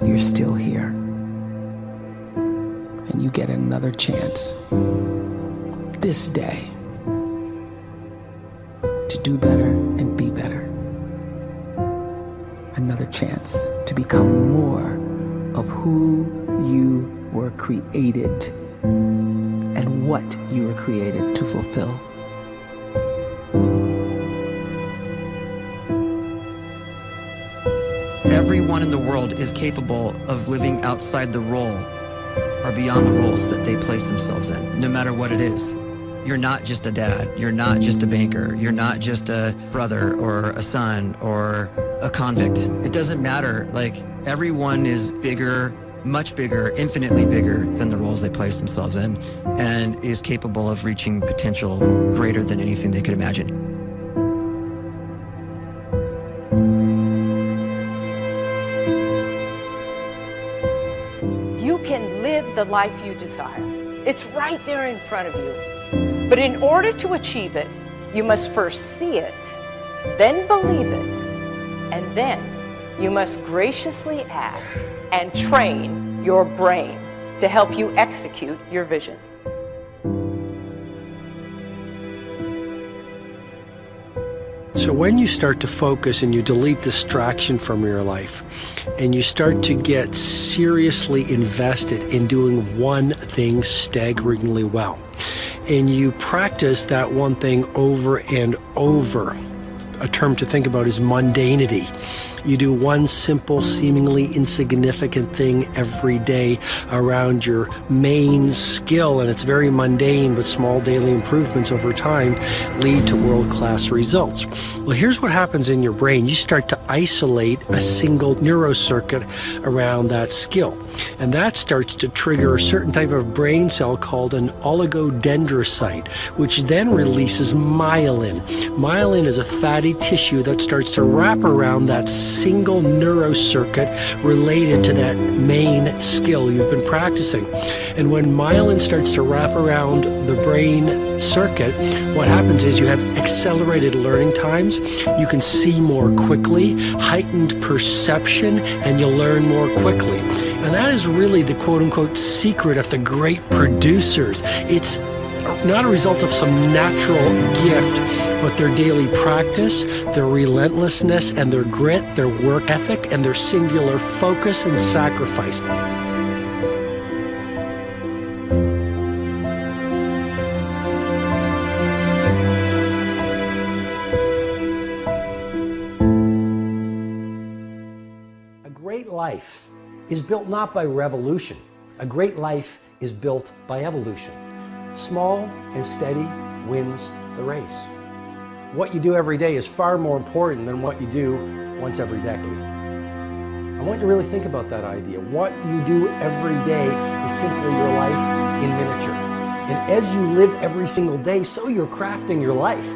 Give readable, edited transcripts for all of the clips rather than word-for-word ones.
you're still here. And you get another chance this day to do better and be better. Another chance to become more of who you were created and what you were created to fulfill. Everyone in the world is capable of living outside the role or beyond the roles that they place themselves in, no matter what it is. You're not just a dad, you're not just a banker, you're not just a brother or a son or a convict. It doesn't matter. Like, everyone is bigger, much bigger, infinitely bigger than the roles they place themselves in, and is capable of reaching potential greater than anything they could imagine. You can live the life you desire. It's right there in front of you. But in order to achieve it, you must first see it, then believe it, and then you must graciously ask and train your brain to help you execute your vision. So when you start to focus and you delete distraction from your life, and you start to get seriously invested in doing one thing staggeringly well, and you practice that one thing over and over, a term to think about is mundanity. You do one simple, seemingly insignificant thing every day around your main skill, and it's very mundane, but small daily improvements over time lead to world-class results. Well, here's what happens in your brain. You start to isolate a single neurocircuit around that skill, and that starts to trigger a certain type of brain cell called an oligodendrocyte, which then releases myelin. Myelin is a fatty tissue that starts to wrap around that single neurocircuit related to that main skill you've been practicing. And when myelin starts to wrap around the brain circuit, what happens is you have accelerated learning times, you can see more quickly, heightened perception, and you'll learn more quickly. And that is really the quote-unquote secret of the great producers. It's not a result of some natural gift, but their daily practice, their relentlessness and their grit, their work ethic, and their singular focus and sacrifice. A great life is built not by revolution. A great life is built by evolution. Small and steady wins the race. What you do every day is far more important than what you do once every decade. I want you to really think about that idea. What you do every day is simply your life in miniature. And as you live every single day, so you're crafting your life.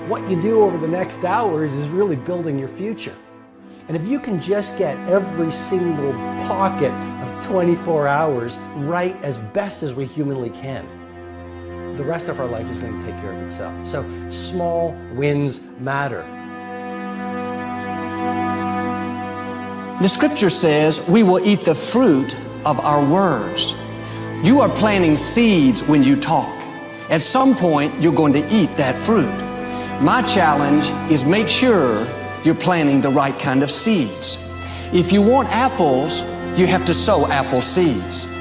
What you do over the next hours is really building your future. And if you can just get every single pocket of 24 hours right as best as we humanly can, the rest of our life is going to take care of itself. So small wins matter. The scripture says we will eat the fruit of our words. You are planting seeds when you talk. At some point, you're going to eat that fruit. My challenge is make sure you're planting the right kind of seeds. If you want apples, you have to sow apple seeds.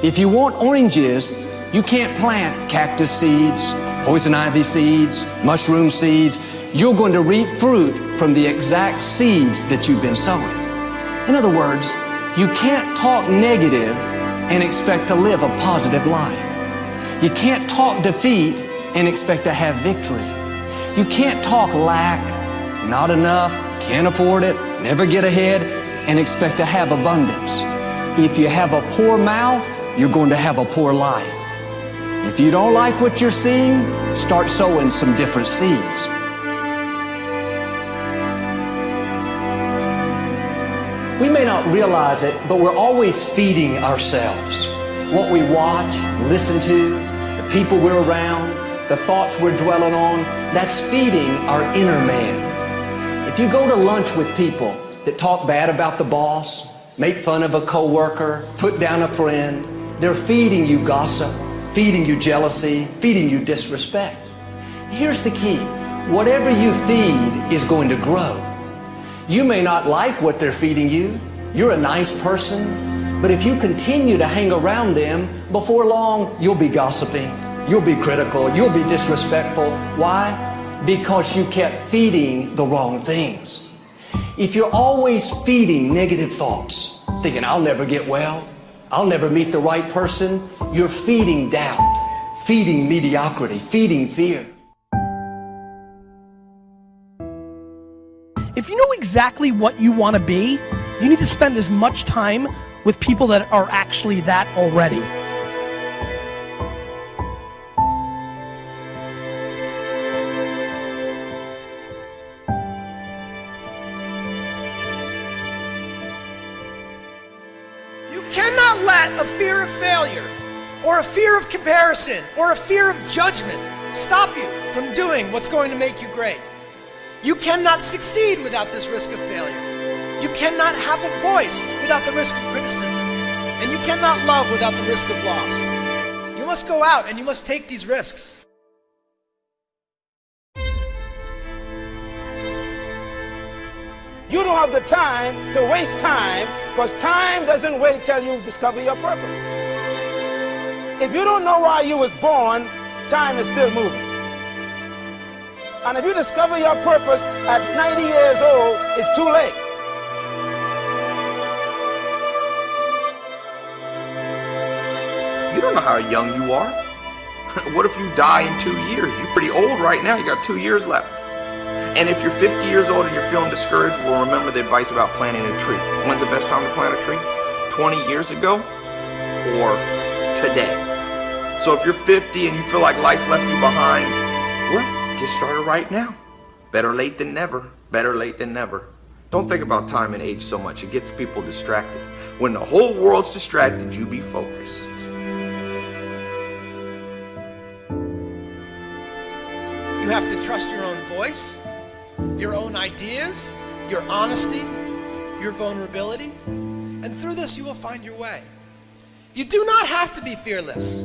If you want oranges, you can't plant cactus seeds, poison ivy seeds, mushroom seeds. You're going to reap fruit from the exact seeds that you've been sowing. In other words, you can't talk negative and expect to live a positive life. You can't talk defeat and expect to have victory. You can't talk lack, not enough, can't afford it, never get ahead, and expect to have abundance. If you have a poor mouth, you're going to have a poor life. If you don't like what you're seeing, start sowing some different seeds. We may not realize it, but we're always feeding ourselves. What we watch, listen to, the people we're around, the thoughts we're dwelling on, that's feeding our inner man. If you go to lunch with people that talk bad about the boss, make fun of a coworker, put down a friend. They're feeding you gossip, feeding you jealousy, feeding you disrespect. Here's the key. Whatever you feed is going to grow. You may not like what they're feeding you. You're a nice person, but if you continue to hang around them, before long, you'll be gossiping. You'll be critical. You'll be disrespectful. Why? Because you kept feeding the wrong things. If you're always feeding negative thoughts, thinking, I'll never get well, I'll never meet the right person, you're feeding doubt, feeding mediocrity, feeding fear. If you know exactly what you want to be, you need to spend as much time with people that are actually that already. You cannot let a fear of failure, or a fear of comparison, or a fear of judgment stop you from doing what's going to make you great. You cannot succeed without this risk of failure. You cannot have a voice without the risk of criticism. And you cannot love without the risk of loss. You must go out and you must take these risks. You don't have the time to waste time, because time doesn't wait till you discover your purpose. If you don't know why you was born, time is still moving. And if you discover your purpose at 90 years old, it's too late. You don't know how young you are. What if you die in 2 years? You're pretty old right now. You got 2 years left. And if you're 50 years old and you're feeling discouraged, well, remember the advice about planting a tree. When's the best time to plant a tree? 20 years ago or today? So if you're 50 and you feel like life left you behind, well, get started right now. Better late than never. Better late than never. Don't think about time and age so much. It gets people distracted. When the whole world's distracted, you be focused. You have to trust your own voice, your own ideas, your honesty, your vulnerability, and through this you will find your way. You do not have to be fearless.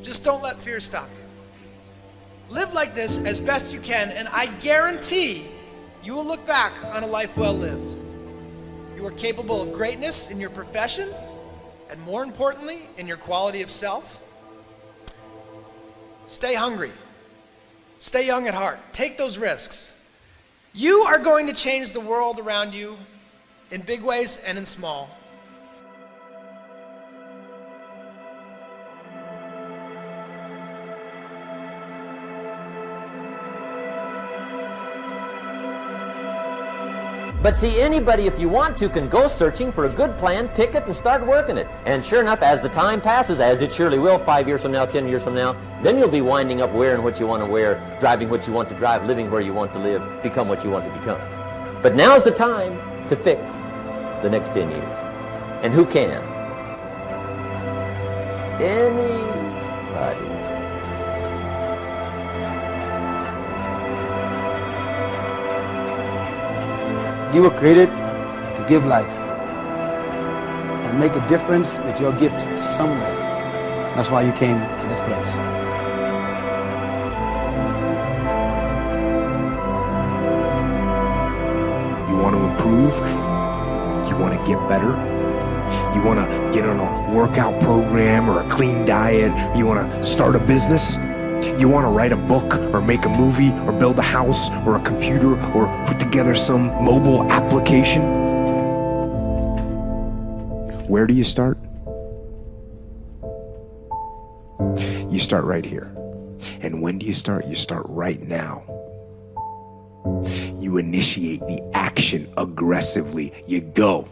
Just don't let fear stop you. Live like this as best you can, and I guarantee you will look back on a life well lived. You are capable of greatness in your profession, and more importantly, in your quality of self. Stay hungry. Stay young at heart. Take those risks. You are going to change the world around you in big ways and in small. But see, anybody, if you want to, can go searching for a good plan, pick it, and start working it. And sure enough, as the time passes, as it surely will 5 years from now, 10 years from now, then you'll be winding up wearing what you want to wear, driving what you want to drive, living where you want to live, become what you want to become. But now's the time to fix the next 10 years. And who can? Anybody. You were created to give life and make a difference with your gift somewhere. That's why you came to this place. You want to improve? You want to get better? You want to get on a workout program or a clean diet? You want to start a business? You want to write a book or make a movie or build a house or a computer or put together some mobile application? Where do you start? You start right here. And when do you start? You start right now. You initiate the action aggressively. You go.